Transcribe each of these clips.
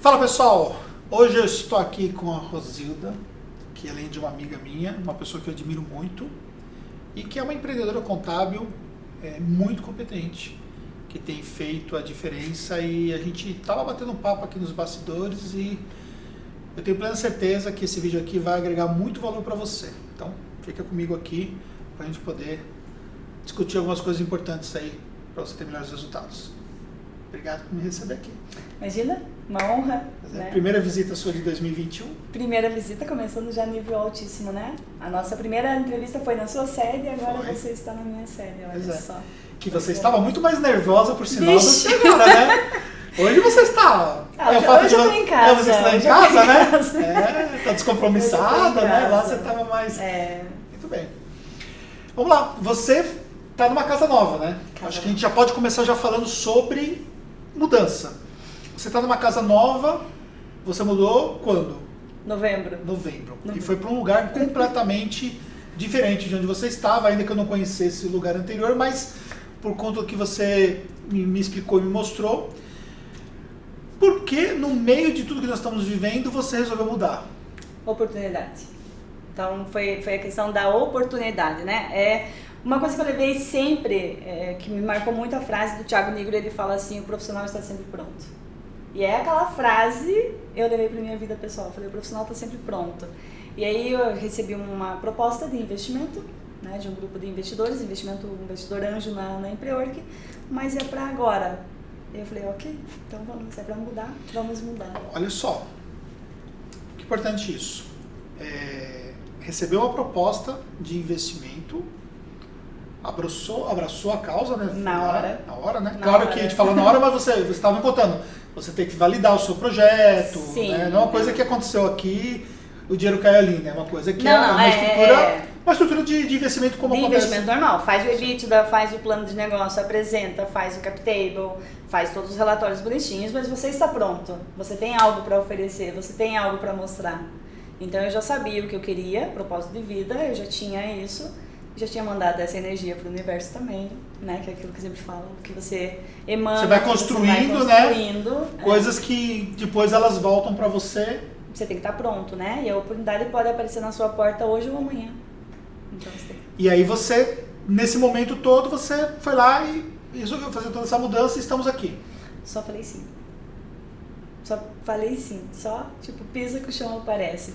Fala pessoal, hoje eu estou aqui com a Rosilda, que além de uma amiga minha, uma pessoa que eu admiro muito e que é uma empreendedora contábil muito competente, que tem feito a diferença, e a gente estava batendo um papo aqui nos bastidores e eu tenho plena certeza que esse vídeo aqui vai agregar muito valor para você. Então fica comigo aqui para a gente poder discutir algumas coisas importantes aí para você ter melhores resultados. Obrigado por me receber aqui. Imagina, uma honra. Né? Primeira visita sua de 2021? Primeira visita, começando já nível altíssimo, né? A nossa primeira entrevista foi na sua sede e agora você está na minha sede, olha só. Que você estava muito mais nervosa, por sinal, do que agora, né? Hoje você está... hoje eu estou em casa. Você está em casa, né? Está descompromissada, né? Lá você estava mais... Muito bem. Vamos lá, você está numa casa nova, né? Acho que a gente já pode começar já falando sobre mudança. Você está numa casa nova, você mudou quando? Novembro. E foi para um lugar completamente diferente de onde você estava, ainda que eu não conhecesse o lugar anterior, mas por conta do que você me explicou e me mostrou. Por que no meio de tudo que nós estamos vivendo você resolveu mudar? Oportunidade. Então foi a questão da oportunidade, né? Uma coisa que eu levei sempre, que me marcou muito, a frase do Thiago Nigro, ele fala assim: o profissional está sempre pronto. E aquela frase eu levei para minha vida pessoal. Eu falei: o profissional está sempre pronto. E aí eu recebi uma proposta de investimento, né, de um grupo de investidores, investidor anjo na Emprework, mas é para agora. Eu falei: ok, então vamos, é para mudar, vamos mudar. Olha só, que importante isso. Recebeu uma proposta de investimento, abraçou a causa, né? Na hora, né? Claro que a gente fala na hora, mas você estava me contando. Você tem que validar o seu projeto, né? Não é uma coisa que aconteceu aqui, o dinheiro cai ali, né? É uma coisa que uma estrutura de investimento como acontece. De investimento normal. Faz o EBITDA, faz o plano de negócio, apresenta, faz o cap table, faz todos os relatórios bonitinhos, mas você está pronto. Você tem algo para oferecer, você tem algo para mostrar. Então eu já sabia o que eu queria, propósito de vida, eu já tinha isso. Já tinha mandado essa energia para o universo também, né? Que é aquilo que eu sempre falo, que você emana. Você vai construindo, né? Coisas que depois elas voltam para você. Você tem que estar pronto, né? E a oportunidade pode aparecer na sua porta hoje ou amanhã. Então você tem que... E aí você, nesse momento todo, você foi lá e resolveu fazer toda essa mudança e estamos aqui. Só falei sim. Só, tipo, pisa que o chão aparece.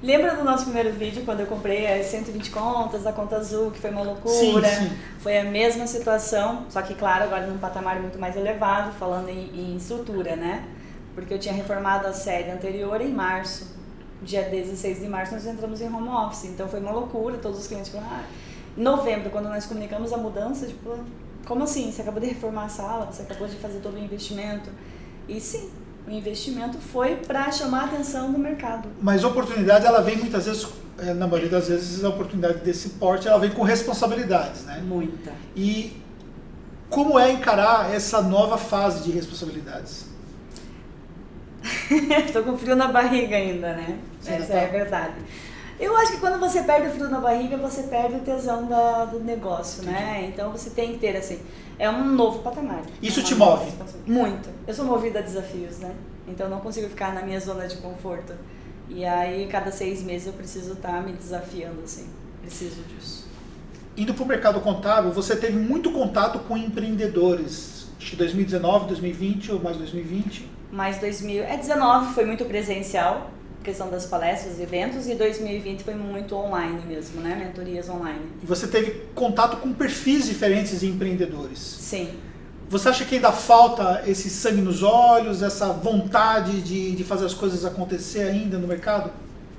Lembra do nosso primeiro vídeo, quando eu comprei as 120 contas, a conta azul, que foi uma loucura? Sim. Foi a mesma situação, só que, claro, agora num patamar muito mais elevado, falando em estrutura, né? Porque eu tinha reformado a sede anterior em março. Dia 16 de março nós entramos em home office, então foi uma loucura, todos os clientes falaram... Em novembro, quando nós comunicamos a mudança, tipo, como assim? Você acabou de reformar a sala, você acabou de fazer todo o investimento? E sim, o investimento foi para chamar a atenção do mercado. Mas a oportunidade, ela vem muitas vezes, na maioria das vezes, a oportunidade desse porte, ela vem com responsabilidades, né? Muita. E como é encarar essa nova fase de responsabilidades? Estou com frio na barriga ainda, né? Essa é a verdade. Eu acho que quando você perde o frio na barriga, você perde o tesão do negócio, né? Então você tem que ter, assim, é um novo patamar. Isso te move? Muito. Eu sou movida a desafios, né? Então eu não consigo ficar na minha zona de conforto. E aí, cada 6 meses eu preciso estar me desafiando, assim. Preciso disso. Indo para o mercado contábil, você teve muito contato com empreendedores. Acho que 2019, 2020 ou mais 2020? Mais 2019 foi muito presencial. Questão das palestras, eventos, e 2020 foi muito online mesmo, né? Mentorias online. E você teve contato com perfis diferentes de empreendedores. Sim. Você acha que ainda falta esse sangue nos olhos, essa vontade de fazer as coisas acontecer ainda no mercado?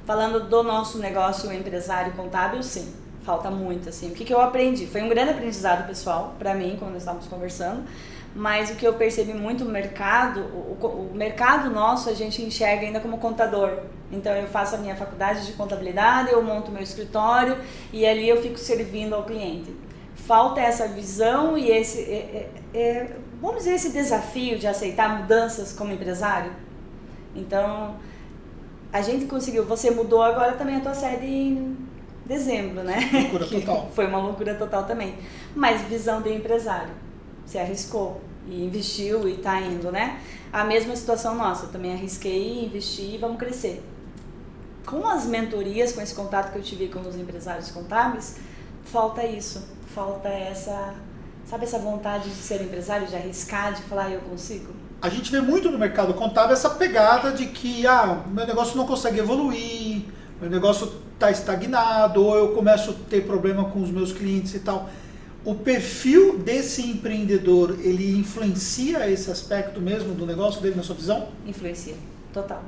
Falando do nosso negócio empresário contábil, sim. Falta muito, assim. O que eu aprendi? Foi um grande aprendizado pessoal para mim, quando nós estávamos conversando. Mas o que eu percebi muito no mercado, o mercado nosso a gente enxerga ainda como contador. Então eu faço a minha faculdade de contabilidade, eu monto meu escritório e ali eu fico servindo ao cliente. Falta essa visão e vamos dizer, esse desafio de aceitar mudanças como empresário. Então a gente conseguiu, você mudou agora também a tua sede em dezembro, né? Loucura total. Foi uma loucura total também. Mas visão de empresário. Você arriscou. e investiu e está indo, né? A mesma situação nossa, eu também arrisquei, investi e vamos crescer. Com as mentorias, com esse contato que eu tive com os empresários contábeis, falta isso, falta essa, sabe, essa vontade de ser empresário, de arriscar, de falar, eu consigo? A gente vê muito no mercado contábil essa pegada de que, meu negócio não consegue evoluir, meu negócio está estagnado, ou eu começo a ter problema com os meus clientes e tal. O perfil desse empreendedor, ele influencia esse aspecto mesmo do negócio dele, na sua visão? Influencia, total.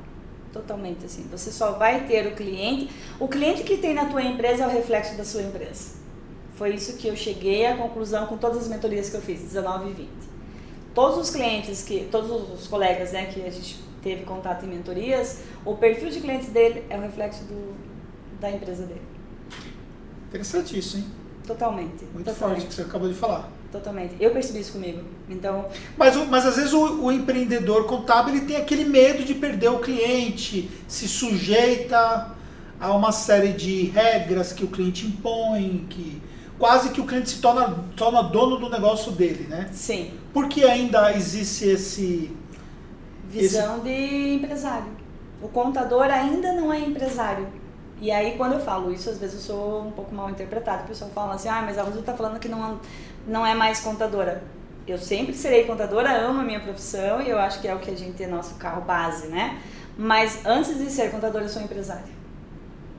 Totalmente assim. Você só vai ter o cliente que tem na tua empresa é o reflexo da sua empresa. Foi isso que eu cheguei à conclusão com todas as mentorias que eu fiz, 19 e 20. Todos os clientes, todos os colegas, né, que a gente teve contato em mentorias, o perfil de clientes dele é o reflexo da empresa dele. Interessante isso, hein? Totalmente. Muito totalmente. forte que você acabou de falar. Totalmente. Eu percebi isso comigo. Então, mas às vezes o empreendedor contábil ele tem aquele medo de perder o cliente, se sujeita a uma série de regras que o cliente impõe, que quase que o cliente se torna dono do negócio dele, né? sim. Porque ainda existe esse... Visão de empresário. O contador ainda não é empresário. E aí, quando eu falo isso, às vezes eu sou um pouco mal interpretada. O pessoal fala assim, mas a Rosa está falando que não é mais contadora. Eu sempre serei contadora, amo a minha profissão e eu acho que é o que a gente é nosso carro base, né? Mas antes de ser contadora, eu sou empresária.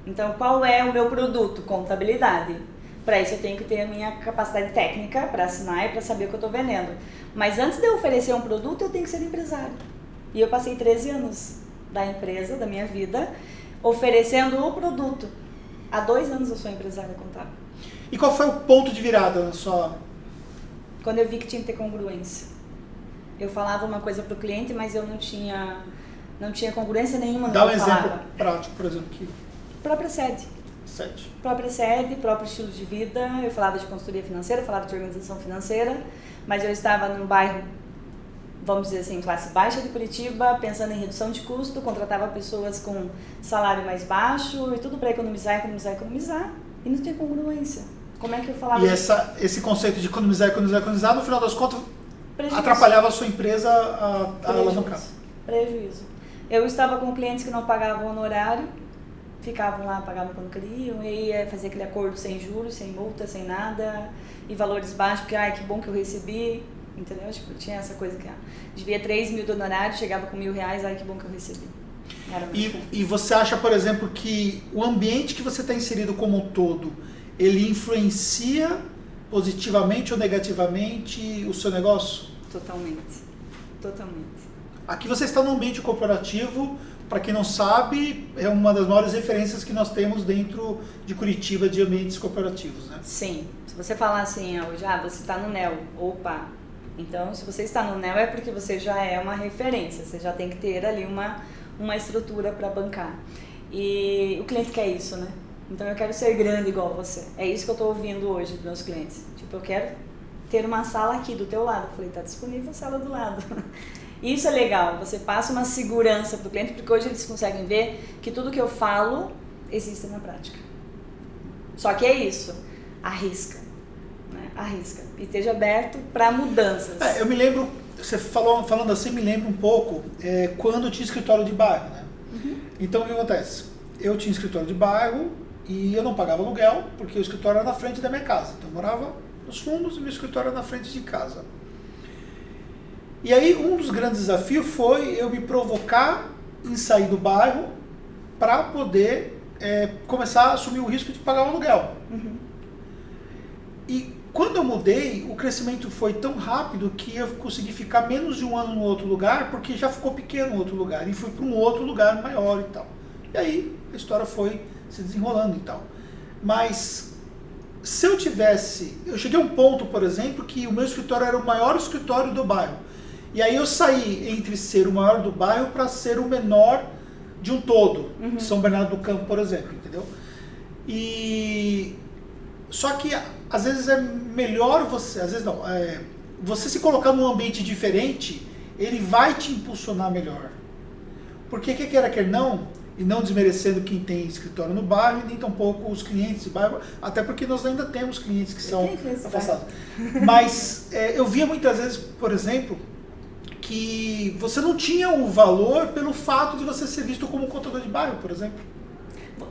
Então, qual é o meu produto? Contabilidade. Para isso, eu tenho que ter a minha capacidade técnica para assinar e para saber o que eu estou vendendo. Mas antes de eu oferecer um produto, eu tenho que ser empresário. E eu passei 13 anos da empresa, da minha vida, oferecendo o produto. Há 2 anos eu sou empresária contábil. E qual foi o ponto de virada na sua... Quando eu vi que tinha que ter congruência. Eu falava uma coisa para o cliente, mas eu não tinha congruência nenhuma no que eu falava. Dá um exemplo prático, por exemplo, que... Própria sede. Própria sede, próprio estilo de vida. Eu falava de consultoria financeira, eu falava de organização financeira, mas eu estava num bairro, vamos dizer assim, classe baixa de Curitiba, pensando em redução de custo, contratava pessoas com salário mais baixo e tudo para economizar. E não tinha congruência. Como é que eu falava? E esse conceito de economizar, no final das contas, atrapalhava a sua empresa a alavancar. Prejuízo. Eu estava com clientes que não pagavam honorário, ficavam lá, pagavam quando queriam, e ia fazer aquele acordo sem juros, sem multa, sem nada, e valores baixos, porque, que bom que eu recebi, entendeu? Tipo, tinha essa coisa que devia 3 mil de honorário, chegava com R$1.000, que bom que eu recebi. E você acha, por exemplo, que o ambiente que você está inserido como um todo, ele influencia positivamente ou negativamente o seu negócio? Totalmente. Aqui você está num ambiente corporativo, para quem não sabe, é uma das maiores referências que nós temos dentro de Curitiba de ambientes corporativos, né? Sim. Se você falar assim, hoje, você está no NEL, opa. Então, se você está no NEL é porque você já é uma referência, você já tem que ter ali uma estrutura para bancar. E o cliente quer isso, né? Então, eu quero ser grande igual você. É isso que eu estou ouvindo hoje dos meus clientes. Tipo, eu quero ter uma sala aqui do teu lado. Eu falei, está disponível a sala do lado. Isso é legal, você passa uma segurança para o cliente, porque hoje eles conseguem ver que tudo que eu falo existe na prática. Só que é isso, arrisca, né? Arrisca e esteja aberto para mudanças. Eu me lembro, você falando assim, me lembra um pouco quando eu tinha escritório de bairro, né? Uhum. Então o que acontece? Eu tinha escritório de bairro e eu não pagava aluguel, porque o escritório era na frente da minha casa. Então eu morava nos fundos e meu escritório era na frente de casa. E aí um dos grandes desafios foi eu me provocar em sair do bairro para poder começar a assumir o risco de pagar o aluguel. Uhum. E quando eu mudei, o crescimento foi tão rápido que eu consegui ficar menos de 1 ano no outro lugar, porque já ficou pequeno o outro lugar, e fui para um outro lugar maior e tal. E aí a história foi se desenrolando e tal. Mas se eu cheguei a um ponto, por exemplo, que o meu escritório era o maior escritório do bairro. E aí eu saí entre ser o maior do bairro para ser o menor de um todo, uhum. de São Bernardo do Campo, por exemplo, entendeu? Só que às vezes é melhor você se colocar num ambiente diferente, ele vai te impulsionar melhor. Porque quer queira, quer não, E não desmerecendo quem tem escritório no bairro e nem tampouco os clientes de bairro, até porque nós ainda temos clientes que são afastados. Mas eu via muitas vezes, por exemplo, que você não tinha o valor pelo fato de você ser visto como um contador de bairro, por exemplo.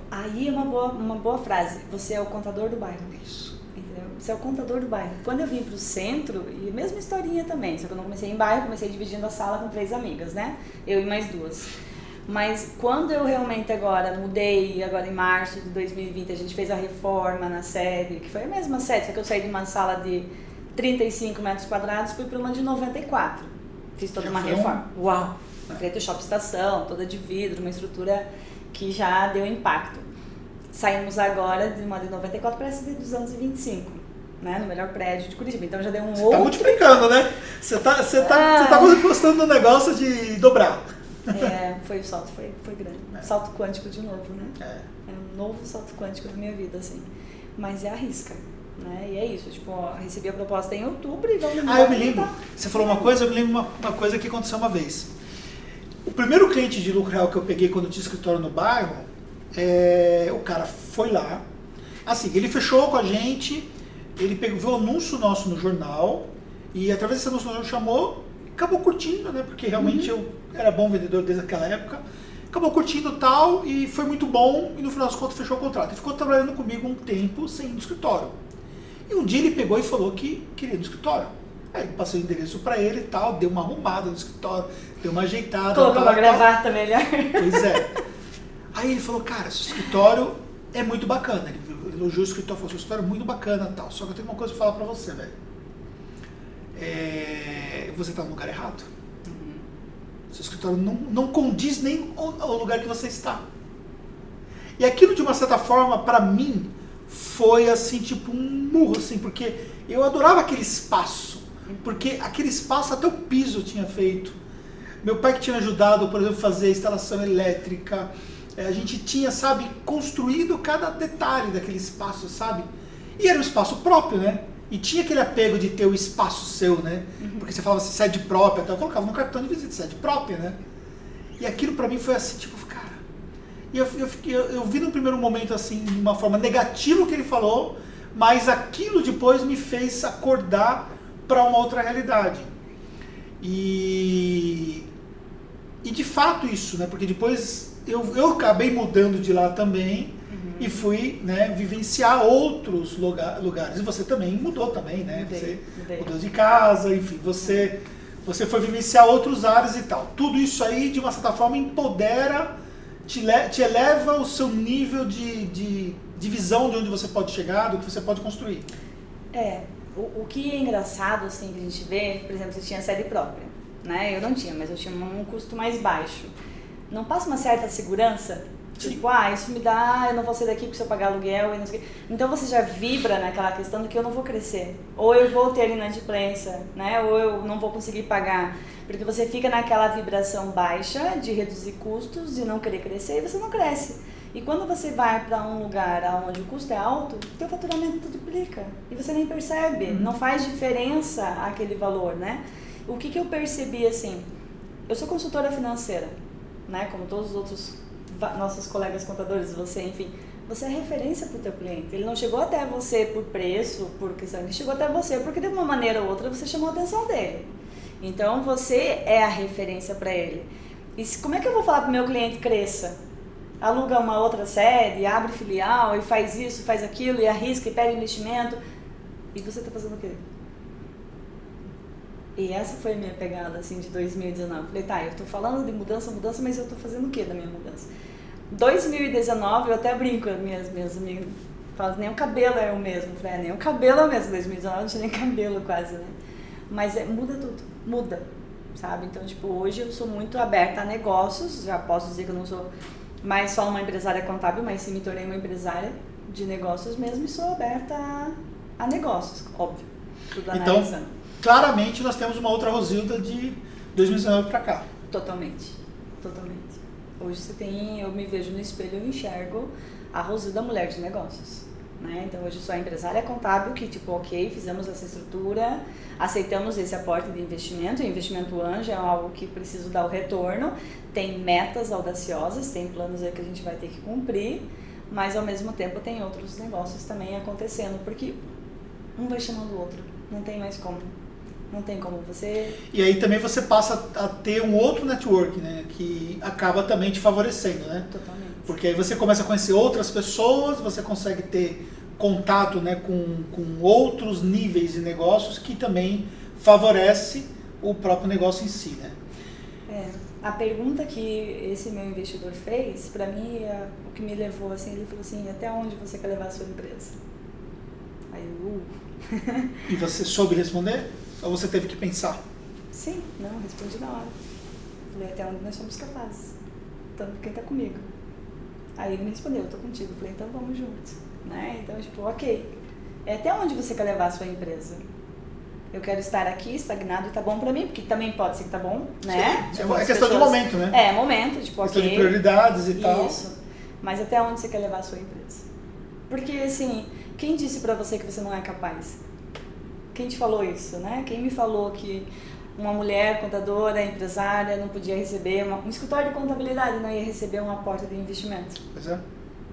Aí é uma boa frase, você é o contador do bairro. Isso. Entendeu? Você é o contador do bairro. Quando eu vim pro centro, e a mesma historinha também, só que eu não comecei em bairro, comecei dividindo a sala com 3 amigas, né? Eu e mais 2. Mas quando eu realmente agora mudei, agora em março de 2020, a gente fez a reforma na sede, que foi a mesma sede, só que eu saí de uma sala de 35 metros quadrados, fui para uma de 94. Fiz toda uma reforma. Uau! Em frente ao Shopping Estação, toda de vidro, uma estrutura que já deu impacto. Saímos agora de uma de 94 para essa de 225, né? No melhor prédio de Curitiba. Então já deu um outro... Tá multiplicando, né? Você tá postando um negócio de dobrar. Foi o salto, foi grande. Salto quântico de novo, né? É um novo salto quântico na minha vida, assim. Mas é a risca, né? E é isso, tipo, recebi a proposta em outubro e vamos... eu me lembro. Você falou uma coisa, eu me lembro uma coisa que aconteceu uma vez. O primeiro cliente de lucro real que eu peguei quando eu tinha escritório no bairro, o cara foi lá, assim, ele fechou com a gente, ele viu o anúncio nosso no jornal, e através desse anúncio nosso chamou, acabou curtindo, né, porque realmente eu era bom vendedor desde aquela época, acabou curtindo tal, e foi muito bom, e no final das contas fechou o contrato. Ele ficou trabalhando comigo um tempo sem ir no escritório. E um dia ele pegou e falou que queria ir no escritório. Aí eu passei o endereço pra ele e tal, deu uma arrumada no escritório, deu uma ajeitada. Colocou uma gravata melhor. Pois é. Aí ele falou, cara, seu escritório é muito bacana. Ele elogiou o escritório, falou, seu escritório é muito bacana e tal. Só que eu tenho uma coisa pra falar pra você, velho. Você tá no lugar errado. Seu escritório não condiz nem ao lugar que você está. E aquilo, de uma certa forma, pra mim, foi assim, tipo um murro, assim, porque eu adorava aquele espaço. Porque aquele espaço até o piso eu tinha feito. Meu pai que tinha ajudado, por exemplo, a fazer a instalação elétrica. A gente tinha, sabe, construído cada detalhe daquele espaço, sabe? E era um espaço próprio, né? E tinha aquele apego de ter o espaço seu, né? Porque você falava assim, sede própria, então eu colocava no cartão de visita, sede própria, né? E aquilo pra mim foi assim, tipo, cara... E eu vi no primeiro momento, assim, de uma forma negativa o que ele falou, mas aquilo depois me fez acordar para uma outra realidade. E de fato isso, né? Porque depois eu acabei mudando de lá também e fui, né, vivenciar outros lugares. E você também mudou também, né? Você mudou de casa, enfim, você foi vivenciar outros ares e tal. Tudo isso aí, de uma certa forma, empodera, te eleva o seu nível de visão de onde você pode chegar, do que você pode construir. O que é engraçado, assim, que a gente vê, por exemplo, você tinha sede própria, né? Eu não tinha, mas eu tinha um custo mais baixo. Não passa uma certa segurança? Tipo, isso me dá, eu não vou sair daqui porque se eu pagar aluguel e não sei o quê. Então você já vibra naquela questão de que eu não vou crescer. Ou eu vou ter inadimplência, né? Ou eu não vou conseguir pagar. Porque você fica naquela vibração baixa de reduzir custos, de não querer crescer, e você não cresce. E quando você vai para um lugar onde o custo é alto, teu faturamento duplica. E você nem percebe, não faz diferença aquele valor, né? O que eu percebi, assim, eu sou consultora financeira, né? Como todos os outros nossos colegas contadores, você, enfim, você é referência para o teu cliente. Ele não chegou até você por preço, por questão, ele chegou até você porque de uma maneira ou outra você chamou a atenção dele. Então você é a referência para ele. E como é que eu vou falar para o meu cliente cresça? Aluga uma outra sede, abre filial e faz isso, faz aquilo, e arrisca e pega investimento. E você está fazendo o quê? E essa foi a minha pegada, assim, de 2019. Falei, eu estou falando de mudança, mas eu estou fazendo o quê da minha mudança? 2019, eu até brinco com as minhas amigas, falo, nem o cabelo é o mesmo. Falei, nem o cabelo é o mesmo. 2019 não tinha nem cabelo quase, né? Mas muda tudo, muda, sabe? Então, tipo, hoje eu sou muito aberta a negócios, já posso dizer que eu não sou mais só uma empresária contábil, mas sim me tornei uma empresária de negócios mesmo e sou aberta a negócios, óbvio. Tudo analisando. Então, claramente nós temos uma outra Rosilda de 2019 para cá. Totalmente. Hoje eu me vejo no espelho e eu enxergo a Rosilda mulher de negócios. né? Então hoje eu sou a empresária contábil que, tipo, ok, fizemos essa estrutura, aceitamos esse aporte de investimento, o investimento anjo é algo que preciso dar o retorno, tem metas audaciosas, tem planos aí que a gente vai ter que cumprir, mas ao mesmo tempo tem outros negócios também acontecendo, porque um vai chamando o outro, não tem mais como. Não tem como você... E aí também você passa a ter um outro network, né? Que acaba também te favorecendo, né? Totalmente. Porque aí você começa a conhecer outras pessoas, você consegue ter contato, né, com outros níveis de negócios que também favorece o próprio negócio em si, né? A pergunta que esse meu investidor fez, para mim, o que me levou, assim, ele falou assim, até onde você quer levar a sua empresa? Aí eu... E você soube responder? Ou você teve que pensar? Sim, não, respondi na hora. Falei, até onde nós somos capazes. Tanto quem tá comigo. Aí ele me respondeu, eu tô contigo. Falei, então vamos juntos. Né? Então, tipo, ok. Até onde você quer levar a sua empresa? Eu quero estar aqui, estagnado, e tá bom pra mim, porque também pode ser que tá bom, né? Sim, tipo, é questão de momento, né? É, momento, tipo, questão ok. de prioridades e tal. Isso. Mas até onde você quer levar a sua empresa? Porque, assim, quem disse pra você que você não é capaz? Quem te falou isso, né? Quem me falou que uma mulher contadora, empresária, não podia receber, um escritório de contabilidade não ia receber um aporte de investimento? Pois é.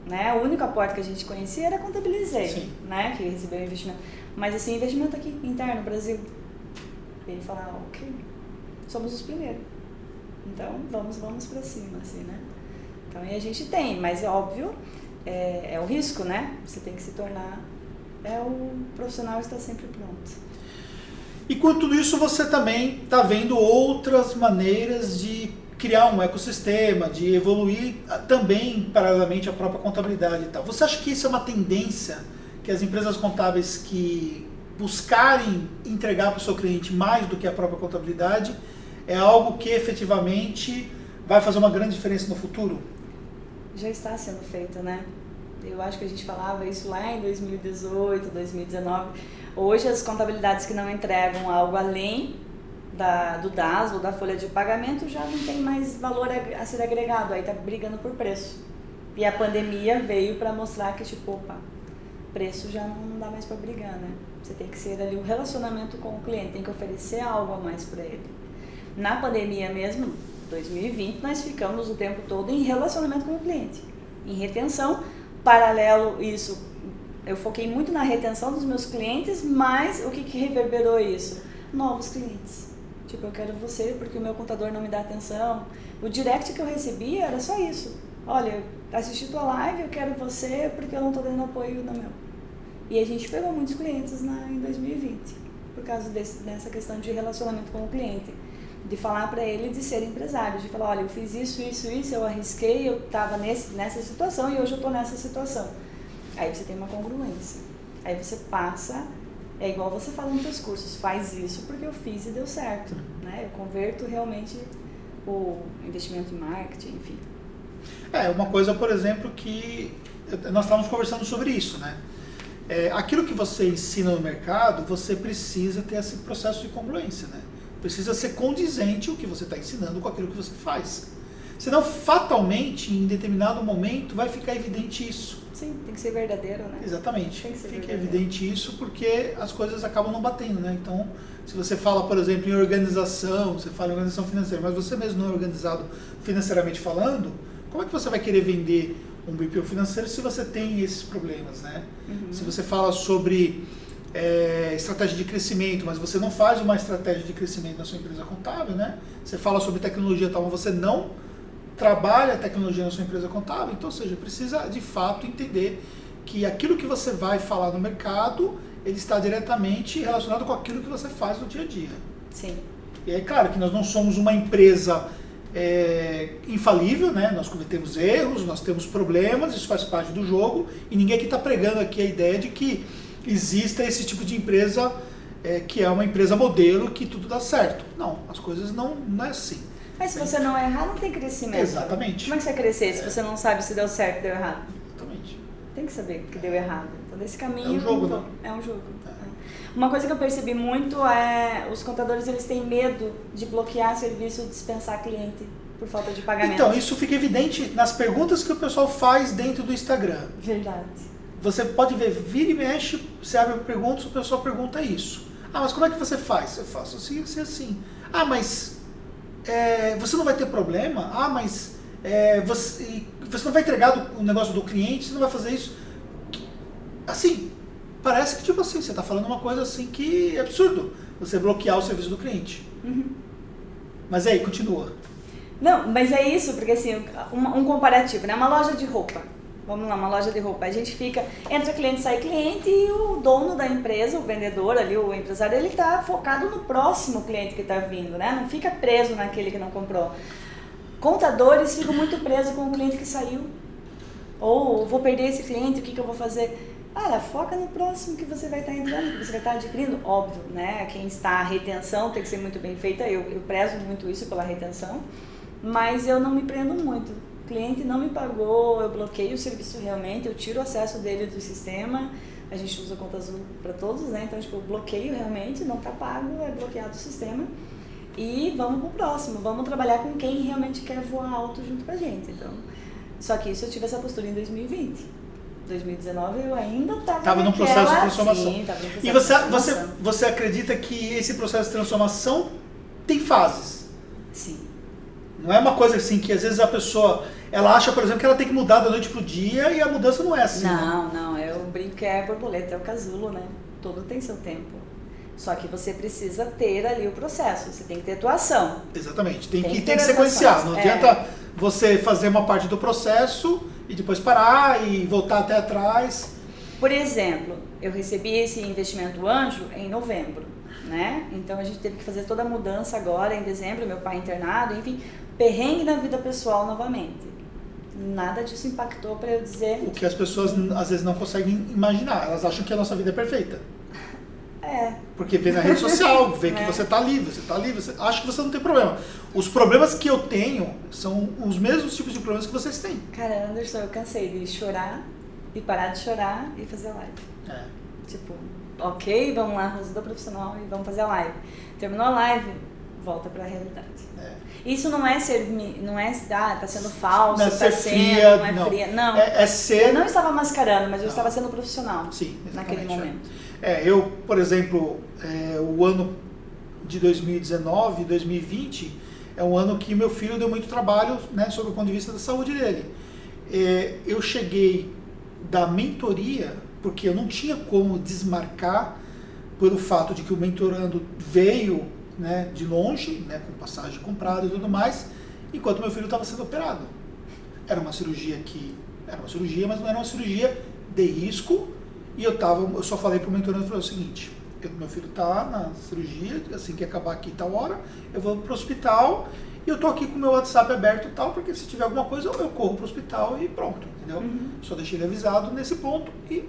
Né? O único aporte que a gente conhecia era Contabilizei, Sim. né? Que recebeu investimento. Mas assim, investimento aqui, interno, Brasil. E ele fala, ok, somos os primeiros. Então, vamos pra cima, assim, né? Então, e a gente tem, mas é óbvio, é o risco, né? Você tem que se tornar... o profissional está sempre pronto. E com tudo isso você também está vendo outras maneiras de criar um ecossistema, de evoluir também paralelamente a própria contabilidade e tal. Você acha que isso é uma tendência que as empresas contábeis que buscarem entregar para o seu cliente mais do que a própria contabilidade é algo que efetivamente vai fazer uma grande diferença no futuro? Já está sendo feito, né? Eu acho que a gente falava isso lá em 2018, 2019. Hoje as contabilidades que não entregam algo além do DAS ou da folha de pagamento já não tem mais valor a ser agregado, aí tá brigando por preço. E a pandemia veio para mostrar que, tipo, opa, preço já não dá mais para brigar, né? Você tem que ser ali o relacionamento com o cliente, tem que oferecer algo a mais para ele. Na pandemia mesmo, 2020, nós ficamos o tempo todo em relacionamento com o cliente, em retenção. Paralelo isso, eu foquei muito na retenção dos meus clientes, mas o que reverberou isso? Novos clientes. Tipo, eu quero você porque o meu contador não me dá atenção. O direct que eu recebia era só isso. Olha, assisti tua live, eu quero você porque eu não tô dando apoio no meu. E a gente pegou muitos clientes em 2020, por causa dessa questão de relacionamento com o cliente. De falar para ele de ser empresário, de falar, olha, eu fiz isso, eu arrisquei, eu estava nessa situação e hoje eu estou nessa situação. Aí você tem uma congruência. Aí você passa, é igual você fala nos seus cursos, faz isso porque eu fiz e deu certo. Né? Eu converto realmente o investimento em marketing, enfim. Uma coisa, por exemplo, que nós estávamos conversando sobre isso, né? Aquilo que você ensina no mercado, você precisa ter esse processo de congruência, né? Precisa ser condizente o que você está ensinando com aquilo que você faz. Senão, fatalmente, em determinado momento, vai ficar evidente isso. Sim, tem que ser verdadeiro, né? Exatamente. Tem que ser Fica verdadeiro. evidente isso porque as coisas acabam não batendo, né? Então, se você fala, por exemplo, em organização, você fala em organização financeira, mas você mesmo não é organizado financeiramente falando, como é que você vai querer vender um BPO financeiro se você tem esses problemas, né? Uhum. Se você fala sobre estratégia de crescimento, mas você não faz uma estratégia de crescimento na sua empresa contábil, né? Você fala sobre tecnologia e tal, mas você não trabalha a tecnologia na sua empresa contábil, então, ou seja, precisa de fato entender que aquilo que você vai falar no mercado, ele está diretamente relacionado com aquilo que você faz no dia a dia. Sim. E é claro que nós não somos uma empresa infalível, né? Nós cometemos erros, nós temos problemas, isso faz parte do jogo, e ninguém aqui está pregando aqui a ideia de que exista esse tipo de empresa que é uma empresa modelo que tudo dá certo. Não, as coisas não é assim. Mas se você não errar, não tem crescimento. Exatamente. Como é que você vai crescer se você não sabe se deu certo ou deu errado? Exatamente. Tem que saber que deu errado. Então, nesse caminho... É um jogo, né? É um jogo. Uma coisa que eu percebi muito é os contadores, eles têm medo de bloquear serviço ou dispensar cliente por falta de pagamento. Então, isso fica evidente nas perguntas que o pessoal faz dentro do Instagram. Verdade. você pode ver, vira e mexe, você abre perguntas, o pessoal pergunta isso. Ah, mas como é que você faz? Eu faço assim, assim, assim. Ah, mas você não vai ter problema? Ah, mas você não vai entregar o negócio do cliente? Você não vai fazer isso? Assim, parece que tipo assim, você está falando uma coisa assim que é absurdo. Você bloquear o serviço do cliente. Uhum. Mas aí, continua. Não, mas é isso, porque assim, um comparativo, né? Uma loja de roupa. Vamos lá, uma loja de roupa. A gente fica, entra cliente, sai cliente e o dono da empresa, o vendedor ali, o empresário, ele tá focado no próximo cliente que tá vindo, né? Não fica preso naquele que não comprou. Contadores ficam muito presos com o cliente que saiu. Ou vou perder esse cliente, o que eu vou fazer? Cara, foca no próximo que você vai estar entrando, que você vai estar adquirindo. Óbvio, né? Quem está, a retenção tem que ser muito bem feita. Eu prezo muito isso pela retenção, mas eu não me prendo muito. O cliente não me pagou, eu bloqueio o serviço realmente, eu tiro o acesso dele do sistema. A gente usa conta azul para todos, né? Então, tipo, eu bloqueio realmente, não está pago, é bloqueado o sistema. E vamos pro próximo, vamos trabalhar com quem realmente quer voar alto junto com a gente. Então, só que isso eu tive essa postura em 2020. 2019 eu ainda estava no processo de transformação. Sim, estava no processo e de transformação. você acredita que esse processo de transformação tem fases? Sim. Não é uma coisa assim que às vezes a pessoa, ela acha, por exemplo, que ela tem que mudar da noite pro dia e a mudança não é assim. Não, eu brinco que é a borboleta, é o casulo, né? Tudo tem seu tempo. Só que você precisa ter ali o processo, você tem que ter atuação. Exatamente, tem que ter sequenciar. Não adianta É. você fazer uma parte do processo e depois parar e voltar até atrás. Por exemplo, eu recebi esse investimento anjo em novembro, né? Então a gente teve que fazer toda a mudança agora em dezembro, meu pai internado, enfim, perrengue na vida pessoal novamente. Nada disso impactou para eu dizer... O que as pessoas às vezes não conseguem imaginar, elas acham que a nossa vida é perfeita. É. Porque vê na rede social, vê que você tá livre, você acha que você não tem problema. Os problemas que eu tenho são os mesmos tipos de problemas que vocês têm. Cara, Anderson, eu cansei de chorar e parar de chorar e fazer a live. É. Tipo, ok, vamos lá, ajuda profissional e vamos fazer a live. Terminou a live, volta pra realidade. É. Isso não é tá sendo falso, Não é tá ser sendo, fria, não é não. fria. Não, É ser... eu não estava mascarando, mas eu Não. estava sendo profissional. Sim, naquele exatamente, momento. Eu, por exemplo, o ano de 2019, 2020, é um ano que meu filho deu muito trabalho, né, sob o ponto de vista da saúde dele. Eu cheguei da mentoria, porque eu não tinha como desmarcar pelo fato de que o mentorando veio, né, de longe, né, com passagem comprada e tudo mais, enquanto meu filho estava sendo operado. Era uma cirurgia, mas não era uma cirurgia de risco. E eu só falei pro mentorando, falei o seguinte: meu filho tá na cirurgia, assim que acabar aqui tal hora, eu vou pro hospital e eu tô aqui com o meu WhatsApp aberto e tal, porque se tiver alguma coisa eu corro pro hospital e pronto, entendeu? Uhum. Só deixei ele avisado nesse ponto e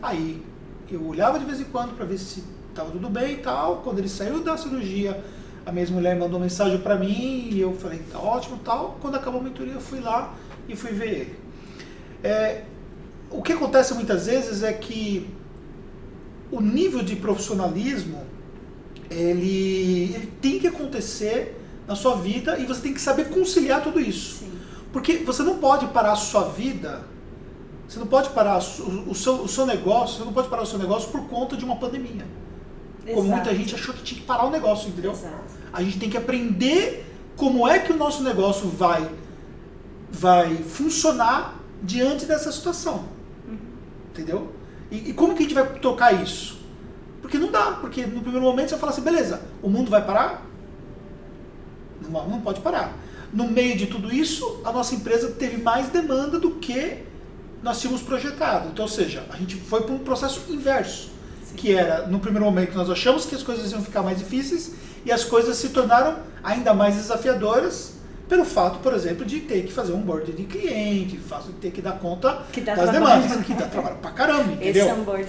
aí eu olhava de vez em quando para ver se tava tudo bem e tal. Quando ele saiu da cirurgia, a minha mulher mandou mensagem para mim e eu falei, tá ótimo e tal. Quando acabou a mentoria, eu fui lá e fui ver ele. O que acontece muitas vezes é que o nível de profissionalismo, ele tem que acontecer na sua vida e você tem que saber conciliar tudo isso. Sim. Porque você não pode parar a sua vida, você não pode parar o seu negócio, você não pode parar o seu negócio por conta de uma pandemia. Exato. Como muita gente achou que tinha que parar o negócio, entendeu? Exato. A gente tem que aprender como é que o nosso negócio vai funcionar diante dessa situação. Entendeu? E como que a gente vai tocar isso? Porque não dá, porque no primeiro momento você fala assim, beleza, o mundo vai parar? Não pode parar. No meio de tudo isso, a nossa empresa teve mais demanda do que nós tínhamos projetado. Então, ou seja, a gente foi para um processo inverso. Sim. Que era, no primeiro momento, nós achamos que as coisas iam ficar mais difíceis e as coisas se tornaram ainda mais desafiadoras pelo fato, por exemplo, de ter que fazer um onboard de cliente, de ter que dar conta das demandas, que dá trabalho pra caramba, entendeu? Esse onboard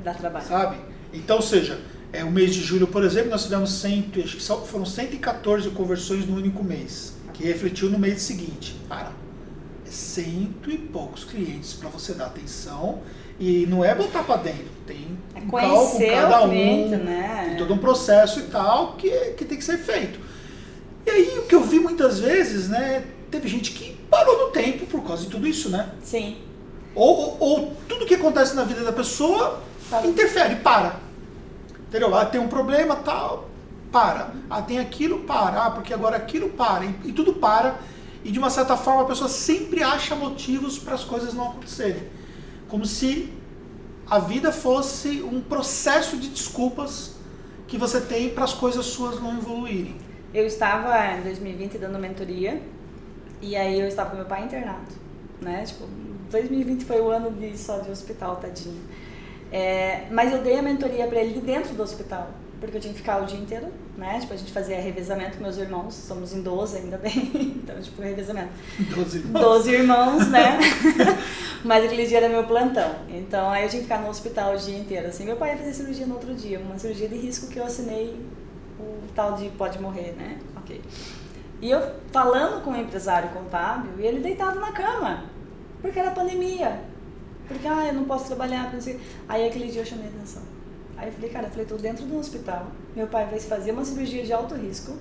dá trabalho. Sabe? Então, ou seja, o mês de julho, por exemplo, nós tivemos acho que foram 114 conversões no único mês, que refletiu no mês seguinte. Cara, 100 e poucos clientes para você dar atenção e não é botar para dentro, tem um cálculo com cada cliente, um, né? tem todo um processo e tal que tem que ser feito. E aí, o que eu vi muitas vezes, né, teve gente que parou no tempo por causa de tudo isso, né? Sim. Ou tudo que acontece na vida da pessoa interfere, para. Entendeu? Tem um problema, tal, para. Tem aquilo, para. Porque agora aquilo para. E tudo para. E de uma certa forma a pessoa sempre acha motivos para as coisas não acontecerem. Como se a vida fosse um processo de desculpas que você tem para as coisas suas não evoluírem. Eu estava em 2020 dando mentoria e aí eu estava com meu pai internado, né? Tipo, 2020 foi o ano só de hospital, tadinho. Mas eu dei a mentoria para ele dentro do hospital, porque eu tinha que ficar o dia inteiro, né? Tipo, a gente fazia revezamento com meus irmãos, somos em 12 ainda bem, então, tipo, revezamento. 12 irmãos. 12 irmãos, né? Mas aquele dia era meu plantão, então aí eu tinha que ficar no hospital o dia inteiro, assim. Meu pai ia fazer cirurgia no outro dia, uma cirurgia de risco que eu assinei, o tal de pode morrer, né? Ok. E eu falando com o empresário contábil, e ele deitado na cama, porque era pandemia. Porque, eu não posso trabalhar, não sei. Aí aquele dia eu chamei a atenção. Aí eu falei, cara, tô dentro do hospital, meu pai vai fazer uma cirurgia de alto risco,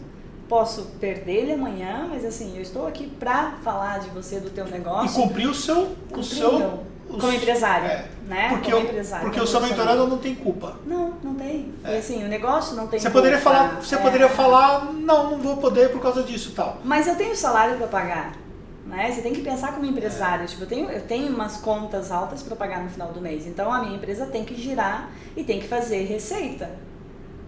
posso perder ele amanhã, mas assim, eu estou aqui pra falar de você, do teu negócio. E cumprir o seu como empresária, né? Porque, como empresária, porque o seu mentorado não tem culpa. Não tem. E assim, o negócio não tem você culpa. Poderia falar, não vou poder por causa disso e tal. Mas eu tenho salário para pagar, né? Você tem que pensar como empresário. Tipo, eu tenho umas contas altas para pagar no final do mês. Então a minha empresa tem que girar e tem que fazer receita.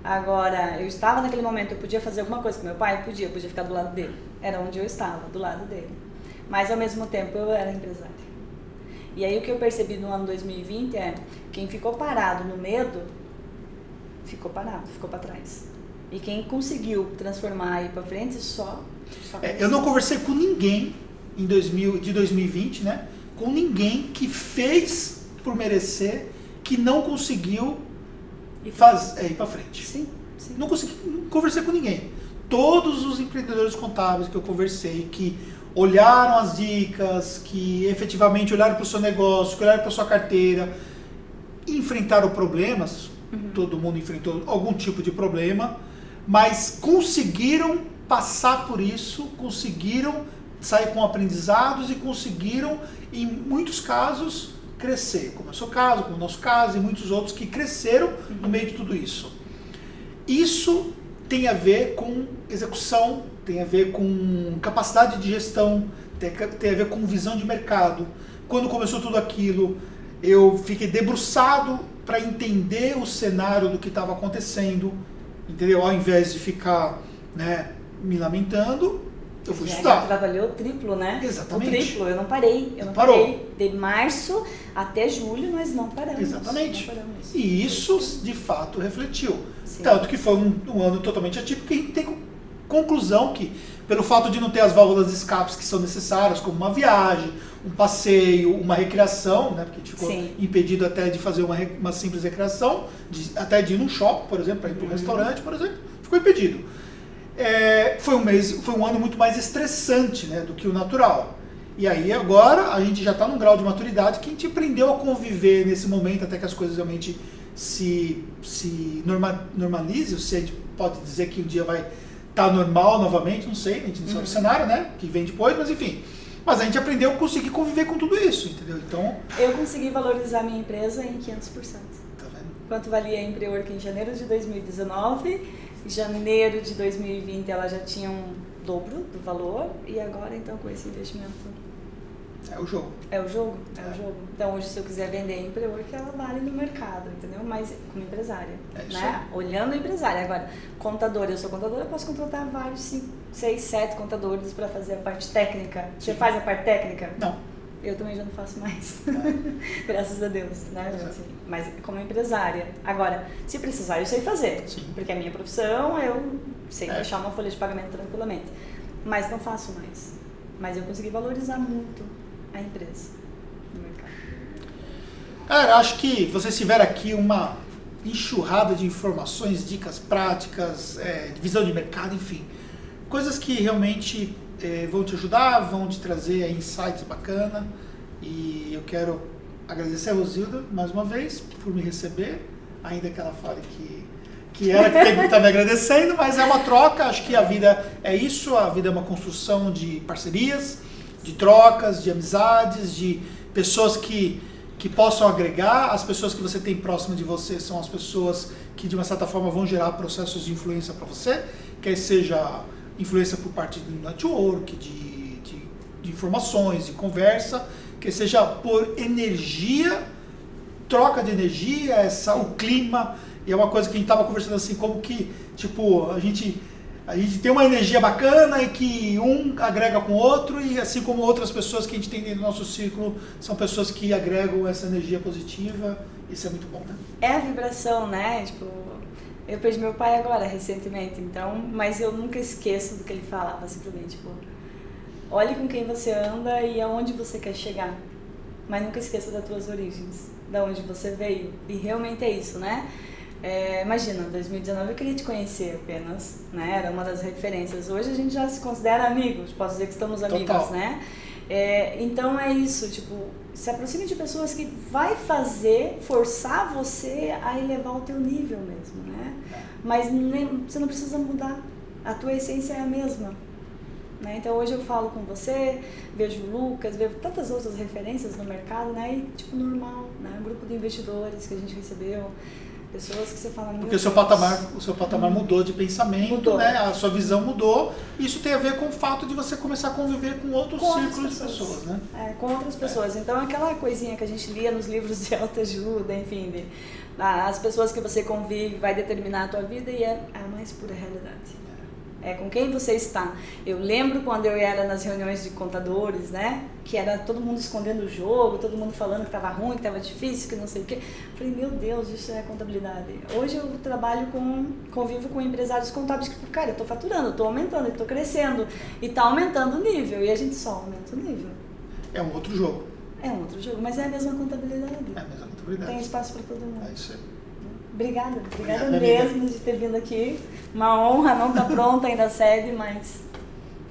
Agora, eu estava naquele momento, eu podia fazer alguma coisa com meu pai? Podia ficar do lado dele. Era onde eu estava, do lado dele. Mas ao mesmo tempo eu era empresária. E aí o que eu percebi no ano 2020 quem ficou parado no medo, ficou parado, ficou para trás. E quem conseguiu transformar e ir para frente só eu não conversei com ninguém de 2020, né? Com ninguém que fez por merecer, que não conseguiu ir para frente. Sim. Não conversei com ninguém. Todos os empreendedores contábeis que eu conversei, que olharam as dicas, que efetivamente olharam para o seu negócio, que olharam para a sua carteira, enfrentaram problemas, todo mundo enfrentou algum tipo de problema, mas conseguiram passar por isso, conseguiram sair com aprendizados e conseguiram, em muitos casos, crescer, como é o seu caso, como é o nosso caso, e muitos outros que cresceram no meio de tudo isso. Isso tem a ver com execução, tem a ver com capacidade de gestão, tem a ver com visão de mercado. Quando começou tudo aquilo, eu fiquei debruçado para entender o cenário do que estava acontecendo, entendeu? Ao invés de ficar, né, me lamentando, eu fui estudar. Trabalhou triplo, né? Exatamente. O triplo, eu não parei. Eu não parei. De março até julho nós não paramos. Exatamente. Não paramos. E isso, de fato, refletiu. Sim. Tanto que foi um ano totalmente atípico, que a gente tem conclusão que, pelo fato de não ter as válvulas de escapes que são necessárias, como uma viagem, um passeio, uma recreação, né, porque a gente ficou impedido até de fazer uma simples recreação, até de ir num shopping, por exemplo, para ir para um restaurante, por exemplo, ficou impedido. Foi um ano muito mais estressante, né, do que o natural. E aí agora a gente já está num grau de maturidade que a gente aprendeu a conviver nesse momento até que as coisas realmente se normalize, ou se a gente pode dizer que um dia vai estar normal novamente, não sei, a gente não sabe o cenário, né, que vem depois, mas enfim. Mas a gente aprendeu a conseguir conviver com tudo isso, entendeu? Então, eu consegui valorizar minha empresa em 500%. Tá vendo? Quanto valia a Emprework em janeiro de 2019, em janeiro de 2020 ela já tinha um dobro do valor, e agora então com esse investimento... É o jogo. É o jogo? É o jogo. Então hoje se eu quiser vender a Emprework, ela vale no mercado, entendeu? Mas como empresária, né? Olhando a empresária. Agora, contadora, eu sou contadora, eu posso contratar vários, 5, 6, 7 contadores para fazer a parte técnica. Você faz a parte técnica? Não. Eu também já não faço mais. Graças a Deus, né? Assim, mas como empresária. Agora, se precisar, eu sei fazer. Sim. Porque a minha profissão, eu sei fechar uma folha de pagamento tranquilamente. Mas não faço mais. Mas eu consegui valorizar muito a empresa no mercado. Cara, acho que vocês tiveram aqui uma enxurrada de informações, dicas práticas, visão de mercado, enfim. Coisas que realmente vão te ajudar, vão te trazer insights bacana. E eu quero agradecer a Rosilda mais uma vez por me receber, ainda que ela fale que ela que tem que estar me agradecendo, mas é uma troca. Acho que a vida é isso, a vida é uma construção de parcerias, de trocas, de amizades, de pessoas que possam agregar, as pessoas que você tem próximo de você são as pessoas que de uma certa forma vão gerar processos de influência para você, quer seja influência por parte do network, de informações, de conversa, quer seja por energia, troca de energia, o clima, e é uma coisa que a gente estava conversando assim, como que, tipo, a gente tem uma energia bacana e que um agrega com o outro, e assim como outras pessoas que a gente tem dentro do nosso círculo são pessoas que agregam essa energia positiva, isso é muito bom, né? É a vibração, né? Tipo, eu perdi meu pai agora, recentemente, então, mas eu nunca esqueço do que ele falava, simplesmente, tipo, olhe com quem você anda e aonde você quer chegar, mas nunca esqueça das tuas origens, da onde você veio, e realmente é isso, né? Imagina, em 2019 eu queria te conhecer apenas, né? Era uma das referências. Hoje a gente já se considera amigos, posso dizer que estamos amigos, Total. né? Então é isso, tipo, se aproxime de pessoas que vai forçar você a elevar o teu nível mesmo, né? Mas você não precisa mudar, a tua essência é a mesma. Né? Então hoje eu falo com você, vejo o Lucas, vejo tantas outras referências no mercado, né? E tipo, normal, né? Um grupo de investidores que a gente recebeu, pessoas que você fala... Porque o seu patamar mudou de pensamento, né? A sua visão mudou. Isso tem a ver com o fato de você começar a conviver com outros círculos de pessoas, né? Com outras pessoas. Então aquela coisinha que a gente lia nos livros de autoajuda, enfim, as pessoas que você convive vai determinar a tua vida, e é a mais pura realidade. É com quem você está. Eu lembro quando eu era nas reuniões de contadores, né? Que era todo mundo escondendo o jogo, todo mundo falando que estava ruim, que estava difícil, que não sei o quê. Eu falei, meu Deus, isso é contabilidade. Hoje eu convivo com empresários contábeis que, cara, eu estou faturando, eu estou aumentando, eu estou crescendo. E está aumentando o nível, e a gente só aumenta o nível. É um outro jogo. É um outro jogo, mas é a mesma contabilidade. É a mesma contabilidade. Tem espaço para todo mundo. É isso aí. Obrigada mesmo de ter vindo aqui. Uma honra, não tá pronta ainda a sede, mas...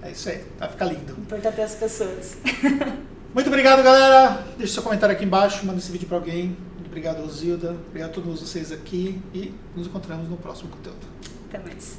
É isso aí, vai ficar lindo. Importante ter as pessoas. Muito obrigado, galera. Deixe seu comentário aqui embaixo, manda esse vídeo para alguém. Obrigado, Rosilda. Obrigado a todos vocês aqui e nos encontramos no próximo conteúdo. Até mais.